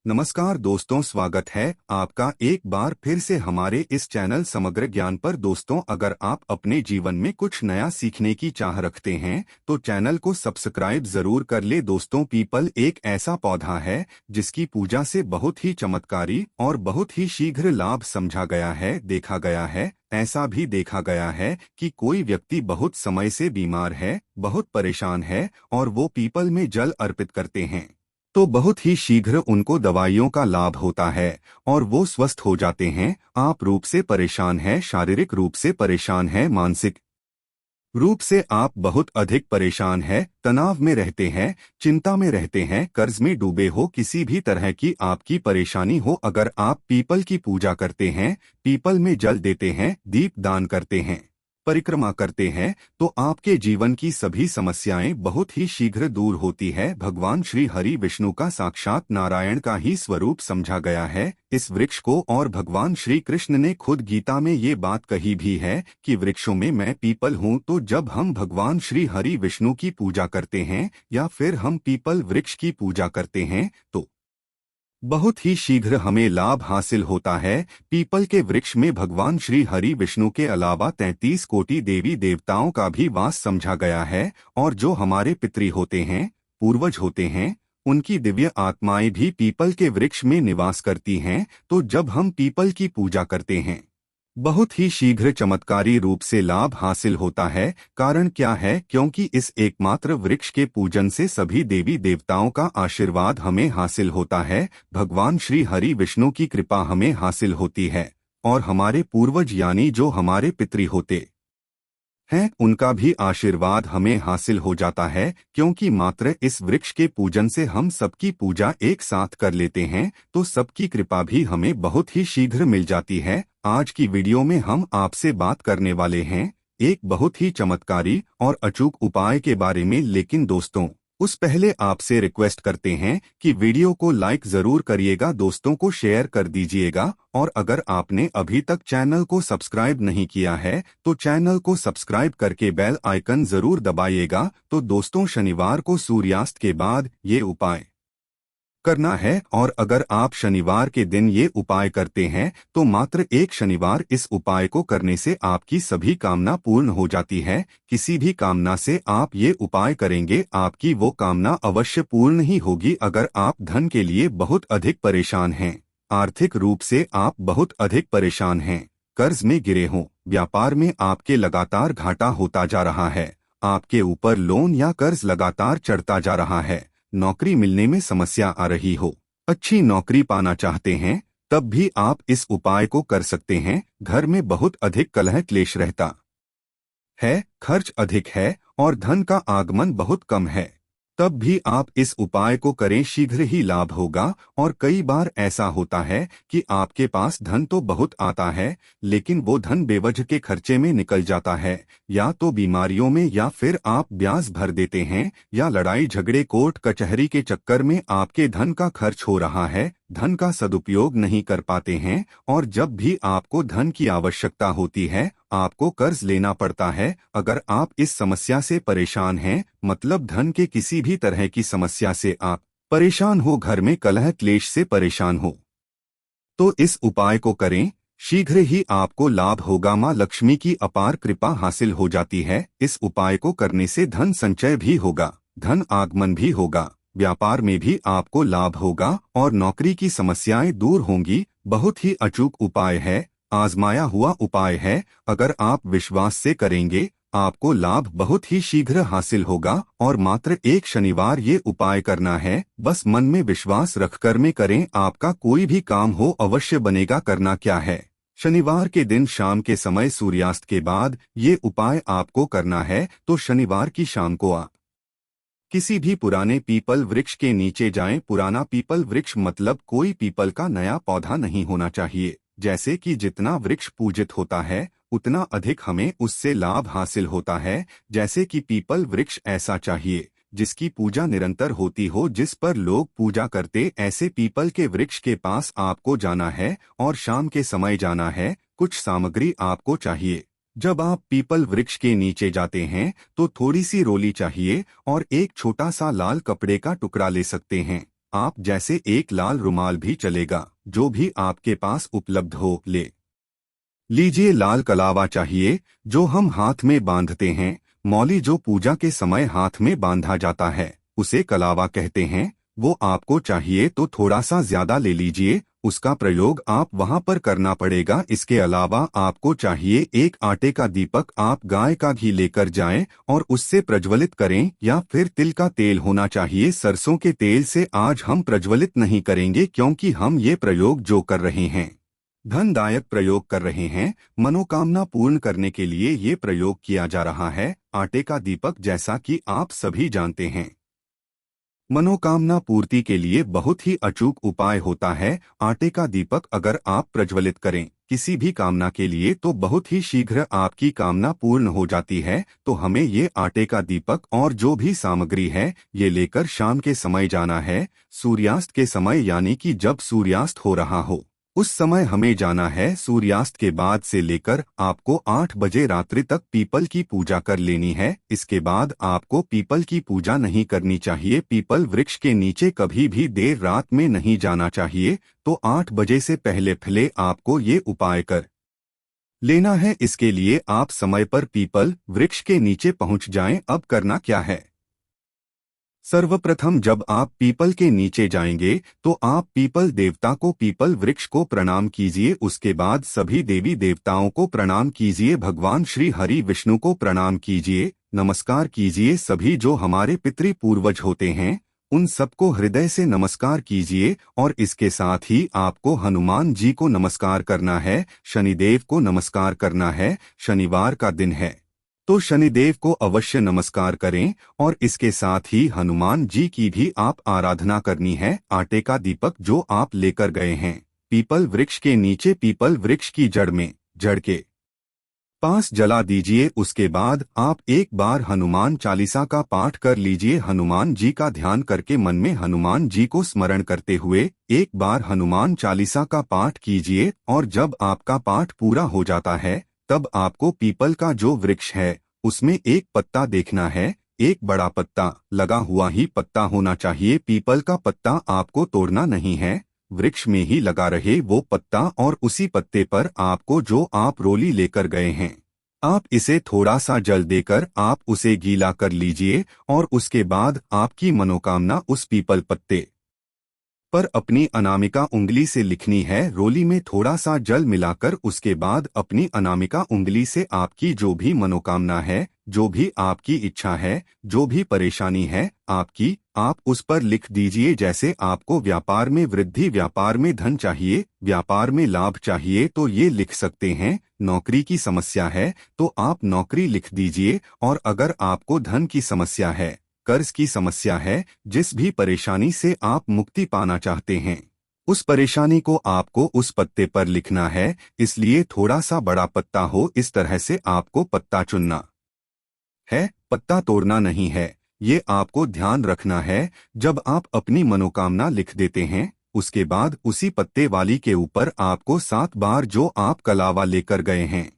नमस्कार दोस्तों, स्वागत है आपका एक बार फिर से हमारे इस चैनल समग्र ज्ञान पर। दोस्तों, अगर आप अपने जीवन में कुछ नया सीखने की चाह रखते हैं तो चैनल को सब्सक्राइब जरूर कर ले। दोस्तों, पीपल एक ऐसा पौधा है जिसकी पूजा से बहुत ही चमत्कारी और बहुत ही शीघ्र लाभ समझा गया है, देखा गया है। ऐसा भी देखा गया है कि कोई व्यक्ति बहुत समय से बीमार है, बहुत परेशान है और वो पीपल में जल अर्पित करते हैं तो बहुत ही शीघ्र उनको दवाइयों का लाभ होता है और वो स्वस्थ हो जाते हैं। आप रूप से परेशान हैं, शारीरिक रूप से परेशान हैं, मानसिक रूप से आप बहुत अधिक परेशान हैं, तनाव में रहते हैं, चिंता में रहते हैं, कर्ज में डूबे हो, किसी भी तरह की आपकी परेशानी हो, अगर आप पीपल की पूजा करते हैं, पीपल में जल देते हैं, दीप दान करते हैं, परिक्रमा करते हैं तो आपके जीवन की सभी समस्याएं बहुत ही शीघ्र दूर होती है। भगवान श्री हरि विष्णु का साक्षात नारायण का ही स्वरूप समझा गया है इस वृक्ष को, और भगवान श्री कृष्ण ने खुद गीता में ये बात कही भी है कि वृक्षों में मैं पीपल हूँ। तो जब हम भगवान श्री हरि विष्णु की पूजा करते हैं या फिर हम पीपल वृक्ष की पूजा करते हैं तो बहुत ही शीघ्र हमें लाभ हासिल होता है। पीपल के वृक्ष में भगवान श्री हरि विष्णु के अलावा 33 कोटि देवी देवताओं का भी वास समझा गया है, और जो हमारे पितृ होते हैं, पूर्वज होते हैं, उनकी दिव्य आत्माएं भी पीपल के वृक्ष में निवास करती हैं। तो जब हम पीपल की पूजा करते हैं बहुत ही शीघ्र चमत्कारी रूप से लाभ हासिल होता है। कारण क्या है? क्योंकि इस एकमात्र वृक्ष के पूजन से सभी देवी देवताओं का आशीर्वाद हमें हासिल होता है, भगवान श्री हरि विष्णु की कृपा हमें हासिल होती है, और हमारे पूर्वज यानी जो हमारे पितृ होते हैं उनका भी आशीर्वाद हमें हासिल हो जाता है। क्योंकि मात्र इस वृक्ष के पूजन से हम सबकी पूजा एक साथ कर लेते हैं तो सबकी कृपा भी हमें बहुत ही शीघ्र मिल जाती है। आज की वीडियो में हम आपसे बात करने वाले हैं एक बहुत ही चमत्कारी और अचूक उपाय के बारे में। लेकिन दोस्तों, उस पहले आपसे रिक्वेस्ट करते हैं कि वीडियो को लाइक जरूर करिएगा, दोस्तों को शेयर कर दीजिएगा, और अगर आपने अभी तक चैनल को सब्सक्राइब नहीं किया है तो चैनल को सब्सक्राइब करके बेल आइकन जरूर दबाइएगा। तो दोस्तों, शनिवार को सूर्यास्त के बाद ये उपाय करना है, और अगर आप शनिवार के दिन ये उपाय करते हैं तो मात्र एक शनिवार इस उपाय को करने से आपकी सभी कामना पूर्ण हो जाती है। किसी भी कामना से आप ये उपाय करेंगे, आपकी वो कामना अवश्य पूर्ण ही होगी। अगर आप धन के लिए बहुत अधिक परेशान हैं, आर्थिक रूप से आप बहुत अधिक परेशान हैं, कर्ज में गिरे हों, व्यापार में आपके लगातार घाटा होता जा रहा है, आपके ऊपर लोन या कर्ज लगातार चढ़ता जा रहा है, नौकरी मिलने में समस्या आ रही हो, अच्छी नौकरी पाना चाहते हैं, तब भी आप इस उपाय को कर सकते हैं। घर में बहुत अधिक कलह क्लेश रहता है, खर्च अधिक है और धन का आगमन बहुत कम है, तब भी आप इस उपाय को करें, शीघ्र ही लाभ होगा। और कई बार ऐसा होता है कि आपके पास धन तो बहुत आता है लेकिन वो धन बेवजह के खर्चे में निकल जाता है, या तो बीमारियों में, या फिर आप ब्याज भर देते हैं, या लड़ाई झगड़े कोर्ट कचहरी के चक्कर में आपके धन का खर्च हो रहा है, धन का सदुपयोग नहीं कर पाते हैं, और जब भी आपको धन की आवश्यकता होती है आपको कर्ज लेना पड़ता है। अगर आप इस समस्या से परेशान हैं, मतलब धन के किसी भी तरह की समस्या से आप परेशान हो, घर में कलह क्लेश से परेशान हो, तो इस उपाय को करें, शीघ्र ही आपको लाभ होगा। माँ लक्ष्मी की अपार कृपा हासिल हो जाती है। इस उपाय को करने से धन संचय भी होगा, धन आगमन भी होगा, व्यापार में भी आपको लाभ होगा और नौकरी की समस्याएं दूर होंगी। बहुत ही अचूक उपाय है, आजमाया हुआ उपाय है। अगर आप विश्वास से करेंगे आपको लाभ बहुत ही शीघ्र हासिल होगा, और मात्र एक शनिवार ये उपाय करना है। बस मन में विश्वास रखकर में करें, आपका कोई भी काम हो अवश्य बनेगा। करना क्या है? शनिवार के दिन शाम के समय सूर्यास्त के बाद ये उपाय आपको करना है। तो शनिवार की शाम को आप किसी भी पुराने पीपल वृक्ष के नीचे जाएं। पुराना पीपल वृक्ष मतलब कोई पीपल का नया पौधा नहीं होना चाहिए। जैसे कि जितना वृक्ष पूजित होता है उतना अधिक हमें उससे लाभ हासिल होता है। जैसे कि पीपल वृक्ष ऐसा चाहिए जिसकी पूजा निरंतर होती हो, जिस पर लोग पूजा करते। ऐसे पीपल के वृक्ष के पास आपको जाना है और शाम के समय जाना है। कुछ सामग्री आपको चाहिए। जब आप पीपल वृक्ष के नीचे जाते हैं तो थोड़ी सी रोली चाहिए और एक छोटा सा लाल कपड़े का टुकड़ा ले सकते हैं। आप जैसे एक लाल रुमाल भी चलेगा, जो भी आपके पास उपलब्ध हो ले लीजिए। लाल कलावा चाहिए जो हम हाथ में बांधते हैं, मौली जो पूजा के समय हाथ में बांधा जाता है उसे कलावा कहते हैं। वो आपको चाहिए तो थोड़ा सा ज्यादा ले लीजिए, उसका प्रयोग आप वहां पर करना पड़ेगा। इसके अलावा आपको चाहिए एक आटे का दीपक, आप गाय का घी लेकर जाएं और उससे प्रज्वलित करें, या फिर तिल का तेल होना चाहिए। सरसों के तेल से आज हम प्रज्वलित नहीं करेंगे क्योंकि हम ये प्रयोग जो कर रहे हैं धनदायक प्रयोग कर रहे हैं, मनोकामना पूर्ण करने के लिए ये प्रयोग किया जा रहा है। आटे का दीपक, जैसा कि आप सभी जानते हैं, मनोकामना पूर्ति के लिए बहुत ही अचूक उपाय होता है। आटे का दीपक अगर आप प्रज्वलित करें किसी भी कामना के लिए तो बहुत ही शीघ्र आपकी कामना पूर्ण हो जाती है। तो हमें ये आटे का दीपक और जो भी सामग्री है ये लेकर शाम के समय जाना है। सूर्यास्त के समय, यानी कि जब सूर्यास्त हो रहा हो उस समय हमें जाना है। सूर्यास्त के बाद से लेकर आपको 8 बजे रात्रि तक पीपल की पूजा कर लेनी है। इसके बाद आपको पीपल की पूजा नहीं करनी चाहिए। पीपल वृक्ष के नीचे कभी भी देर रात में नहीं जाना चाहिए। तो 8 बजे से पहले आपको ये उपाय कर लेना है। इसके लिए आप समय पर पीपल वृक्ष के नीचे पहुंच जाएं। अब करना क्या है, सर्वप्रथम जब आप पीपल के नीचे जाएंगे तो आप पीपल देवता को, पीपल वृक्ष को प्रणाम कीजिए। उसके बाद सभी देवी देवताओं को प्रणाम कीजिए, भगवान श्री हरि विष्णु को प्रणाम कीजिए, नमस्कार कीजिए। सभी जो हमारे पितृ पूर्वज होते हैं उन सबको हृदय से नमस्कार कीजिए। और इसके साथ ही आपको हनुमान जी को नमस्कार करना है, शनिदेव को नमस्कार करना है। शनिवार का दिन है तो शनिदेव को अवश्य नमस्कार करें और इसके साथ ही हनुमान जी की भी आप आराधना करनी है। आटे का दीपक जो आप लेकर गए हैं पीपल वृक्ष के नीचे, पीपल वृक्ष की जड़ के पास जला दीजिए। उसके बाद आप एक बार हनुमान चालीसा का पाठ कर लीजिए। हनुमान जी का ध्यान करके मन में हनुमान जी को स्मरण करते हुए एक बार हनुमान चालीसा का पाठ कीजिए। और जब आपका पाठ पूरा हो जाता है तब आपको पीपल का जो वृक्ष है उसमें एक पत्ता देखना है, एक बड़ा पत्ता, लगा हुआ ही पत्ता होना चाहिए। पीपल का पत्ता आपको तोड़ना नहीं है, वृक्ष में ही लगा रहे वो पत्ता। और उसी पत्ते पर आपको जो आप रोली लेकर गए हैं आप इसे थोड़ा सा जल देकर आप उसे गीला कर लीजिए। और उसके बाद आपकी मनोकामना उस पीपल पत्ते पर अपनी अनामिका उंगली से लिखनी है। रोली में थोड़ा सा जल मिलाकर उसके बाद अपनी अनामिका उंगली से आपकी जो भी मनोकामना है, जो भी आपकी इच्छा है, जो भी परेशानी है आपकी, आप उस पर लिख दीजिए। जैसे आपको व्यापार में वृद्धि, व्यापार में धन चाहिए, व्यापार में लाभ चाहिए तो ये लिख सकते हैं। नौकरी की समस्या है तो आप नौकरी लिख दीजिए। और अगर आपको धन की समस्या है, कर्ज की समस्या है, जिस भी परेशानी से आप मुक्ति पाना चाहते हैं उस परेशानी को आपको उस पत्ते पर लिखना है। इसलिए थोड़ा सा बड़ा पत्ता हो, इस तरह से आपको पत्ता चुनना है, पत्ता तोड़ना नहीं है। ये आपको ध्यान रखना है। जब आप अपनी मनोकामना लिख देते हैं उसके बाद उसी पत्ते वाली के ऊपर आपको 7 बार जो आप कलावा लेकर गए हैं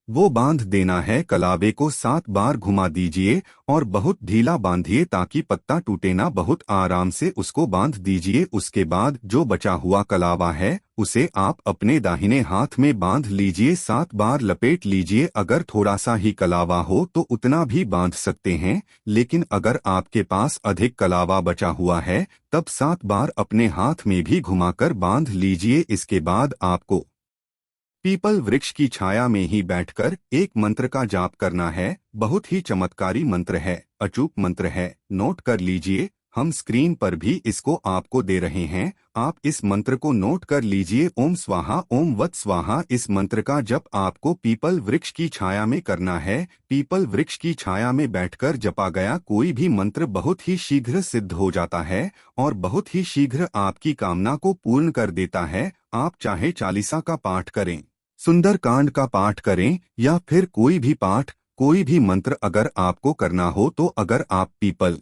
वो बांध देना है। कलावे को 7 बार घुमा दीजिए और बहुत ढीला बांधिए ताकि पत्ता टूटे ना। बहुत आराम से उसको बांध दीजिए। उसके बाद जो बचा हुआ कलावा है उसे आप अपने दाहिने हाथ में बांध लीजिए, 7 बार लपेट लीजिए। अगर थोड़ा सा ही कलावा हो तो उतना भी बांध सकते हैं, लेकिन अगर आपके पास अधिक कलावा बचा हुआ है तब 7 बार अपने हाथ में भी घुमाकर बांध लीजिए। इसके बाद आपको पीपल वृक्ष की छाया में ही बैठकर एक मंत्र का जाप करना है। बहुत ही चमत्कारी मंत्र है, अचूक मंत्र है, नोट कर लीजिए। हम स्क्रीन पर भी इसको आपको दे रहे हैं, आप इस मंत्र को नोट कर लीजिए। ओम स्वाहा, ओम वत् स्वाहा। इस मंत्र का जप आपको पीपल वृक्ष की छाया में करना है। पीपल वृक्ष की छाया में बैठकर जपा गया कोई भी मंत्र बहुत ही शीघ्र सिद्ध हो जाता है और बहुत ही शीघ्र आपकी कामना को पूर्ण कर देता है। आप चाहे चालीसा का पाठ करें, सुंदर कांड का पाठ करें या फिर कोई भी पाठ, कोई भी मंत्र अगर आपको करना हो तो अगर आप पीपल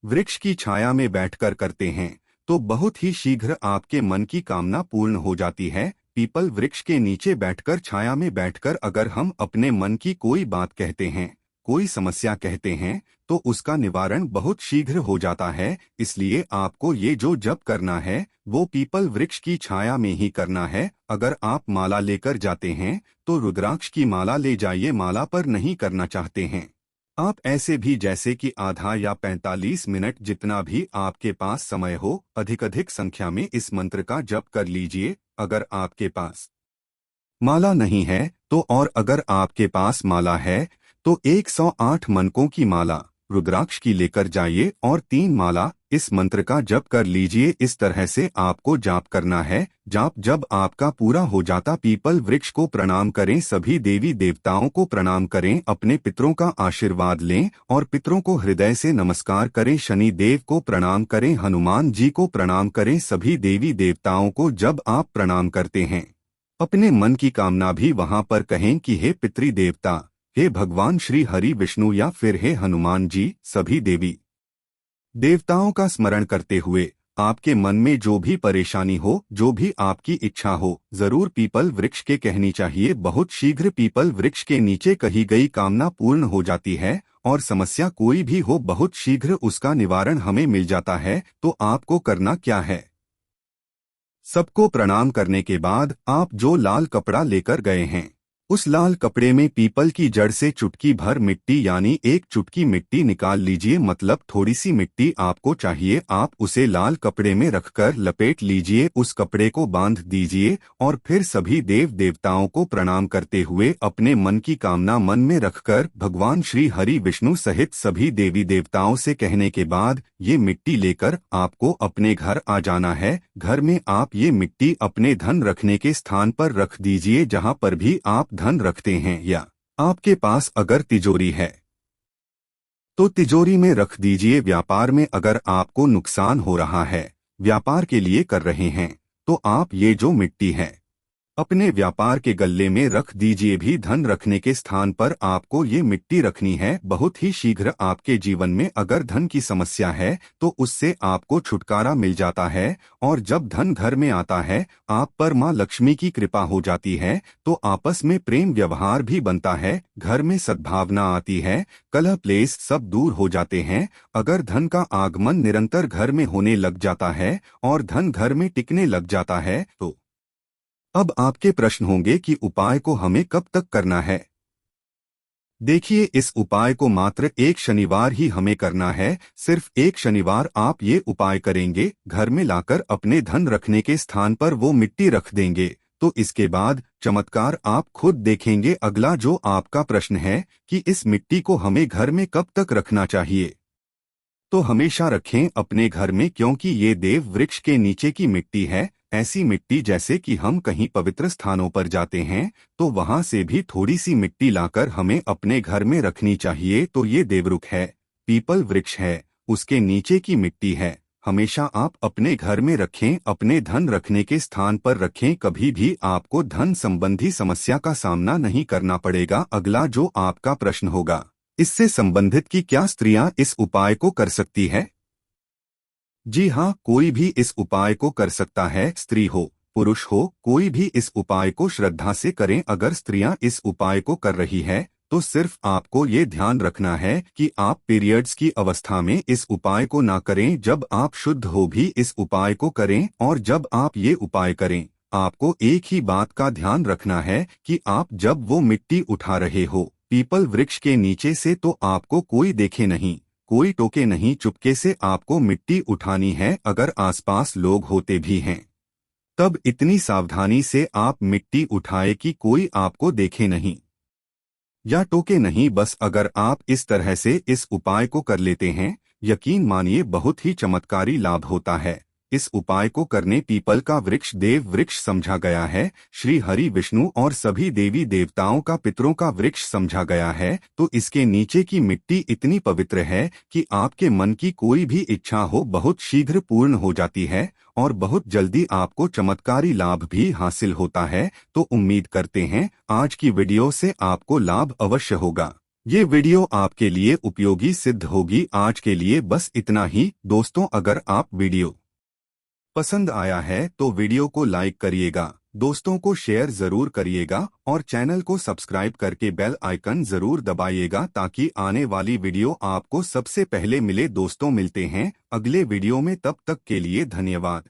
वृक्ष की छाया में बैठकर करते हैं तो बहुत ही शीघ्र आपके मन की कामना पूर्ण हो जाती है। पीपल वृक्ष के नीचे बैठकर, छाया में बैठकर अगर हम अपने मन की कोई बात कहते हैं, कोई समस्या कहते हैं तो उसका निवारण बहुत शीघ्र हो जाता है। इसलिए आपको ये जो जप करना है वो पीपल वृक्ष की छाया में ही करना है। अगर आप माला लेकर जाते हैं तो रुद्राक्ष की माला ले जाइए, माला पर नहीं करना चाहते हैं आप ऐसे भी जैसे कि आधा या 45 मिनट जितना भी आपके पास समय हो अधिक संख्या में इस मंत्र का जप कर लीजिए। अगर आपके पास माला नहीं है तो, और अगर आपके पास माला है तो 108 मनकों की माला रुद्राक्ष की लेकर जाइए और 3 माला इस मंत्र का जप कर लीजिए। इस तरह से आपको जाप करना है। जाप जब आपका पूरा हो जाता पीपल वृक्ष को प्रणाम करें, सभी देवी देवताओं को प्रणाम करें, अपने पितरों का आशीर्वाद लें और पितरों को हृदय से नमस्कार करें। शनि देव को प्रणाम करें, हनुमान जी को प्रणाम करें। सभी देवी देवताओं को जब आप प्रणाम करते हैं अपने मन की कामना भी वहां पर कहें कि हे पितृ देवता, हे भगवान श्री हरि विष्णु या फिर हे हनुमान जी। सभी देवी देवताओं का स्मरण करते हुए आपके मन में जो भी परेशानी हो, जो भी आपकी इच्छा हो, जरूर पीपल वृक्ष के कहनी चाहिए। बहुत शीघ्र पीपल वृक्ष के नीचे कही गई कामना पूर्ण हो जाती है और समस्या कोई भी हो बहुत शीघ्र उसका निवारण हमें मिल जाता है। तो आपको करना क्या है, सबको प्रणाम करने के बाद आप जो लाल कपड़ा लेकर गए हैं उस लाल कपड़े में पीपल की जड़ से चुटकी भर मिट्टी यानी 1 चुटकी मिट्टी निकाल लीजिए। मतलब थोड़ी सी मिट्टी आपको चाहिए। आप उसे लाल कपड़े में रखकर लपेट लीजिए, उस कपड़े को बांध दीजिए और फिर सभी देव देवताओं को प्रणाम करते हुए अपने मन की कामना मन में रखकर भगवान श्री हरि विष्णु सहित सभी देवी देवताओं से कहने के बाद ये मिट्टी लेकर आपको अपने घर आ जाना है। घर में आप ये मिट्टी अपने धन रखने के स्थान पर रख दीजिए, जहाँ पर भी आप धन रखते हैं, या आपके पास अगर तिजोरी है तो तिजोरी में रख दीजिए। व्यापार में अगर आपको नुकसान हो रहा है, व्यापार के लिए कर रहे हैं, तो आप ये जो मिट्टी है अपने व्यापार के गल्ले में रख दीजिए। भी धन रखने के स्थान पर आपको ये मिट्टी रखनी है। बहुत ही शीघ्र आपके जीवन में अगर धन की समस्या है तो उससे आपको छुटकारा मिल जाता है और जब धन घर में आता है आप पर माँ लक्ष्मी की कृपा हो जाती है। तो आपस में प्रेम व्यवहार भी बनता है, घर में सद्भावना आती है, कलह क्लेश सब दूर हो जाते हैं। अगर धन का आगमन निरंतर घर में होने लग जाता है और धन घर में टिकने लग जाता है तो अब आपके प्रश्न होंगे कि उपाय को हमें कब तक करना है। देखिए, इस उपाय को मात्र 1 शनिवार ही हमें करना है। सिर्फ 1 शनिवार आप ये उपाय करेंगे, घर में लाकर अपने धन रखने के स्थान पर वो मिट्टी रख देंगे तो इसके बाद चमत्कार आप खुद देखेंगे। अगला जो आपका प्रश्न है कि इस मिट्टी को हमें घर में कब तक रखना चाहिए, तो हमेशा रखें अपने घर में, क्योंकि ये देव वृक्ष के नीचे की मिट्टी है। ऐसी मिट्टी जैसे कि हम कहीं पवित्र स्थानों पर जाते हैं तो वहां से भी थोड़ी सी मिट्टी लाकर हमें अपने घर में रखनी चाहिए। तो ये देवरुख है, पीपल वृक्ष है, उसके नीचे की मिट्टी है, हमेशा आप अपने घर में रखें, अपने धन रखने के स्थान पर रखें। कभी भी आपको धन संबंधी समस्या का सामना नहीं करना पड़ेगा। अगला जो आपका प्रश्न होगा, इससे संबंधित कि क्या स्त्रियां इस उपाय को कर सकती है? जी हाँ, कोई भी इस उपाय को कर सकता है। स्त्री हो पुरुष हो, कोई भी इस उपाय को श्रद्धा से करें। अगर स्त्रियां इस उपाय को कर रही है तो सिर्फ आपको ये ध्यान रखना है कि आप पीरियड्स की अवस्था में इस उपाय को ना करें। जब आप शुद्ध हो भी इस उपाय को करें। और जब आप ये उपाय करें आपको एक ही बात का ध्यान रखना है कि आप जब वो मिट्टी उठा रहे हो पीपल वृक्ष के नीचे से तो आपको कोई देखे नहीं, कोई टोके नहीं, चुपके से आपको मिट्टी उठानी है। अगर आसपास लोग होते भी हैं तब इतनी सावधानी से आप मिट्टी उठाए कि कोई आपको देखे नहीं या टोके नहीं। बस अगर आप इस तरह से इस उपाय को कर लेते हैं, यकीन मानिए बहुत ही चमत्कारी लाभ होता है। इस उपाय को करने पीपल का वृक्ष देव वृक्ष समझा गया है, श्री हरि विष्णु और सभी देवी देवताओं का पितरों का वृक्ष समझा गया है। तो इसके नीचे की मिट्टी इतनी पवित्र है कि आपके मन की कोई भी इच्छा हो बहुत शीघ्र पूर्ण हो जाती है और बहुत जल्दी आपको चमत्कारी लाभ भी हासिल होता है। तो उम्मीद करते हैं आज की वीडियो से आपको लाभ अवश्य होगा। ये वीडियो आपके लिए उपयोगी सिद्ध होगी। आज के लिए बस इतना ही दोस्तों। अगर आप वीडियो पसंद आया है तो वीडियो को लाइक करिएगा, दोस्तों को शेयर जरूर करिएगा और चैनल को सब्सक्राइब करके बेल आइकन जरूर दबाइएगा ताकि आने वाली वीडियो आपको सबसे पहले मिले। दोस्तों मिलते हैं अगले वीडियो में, तब तक के लिए धन्यवाद।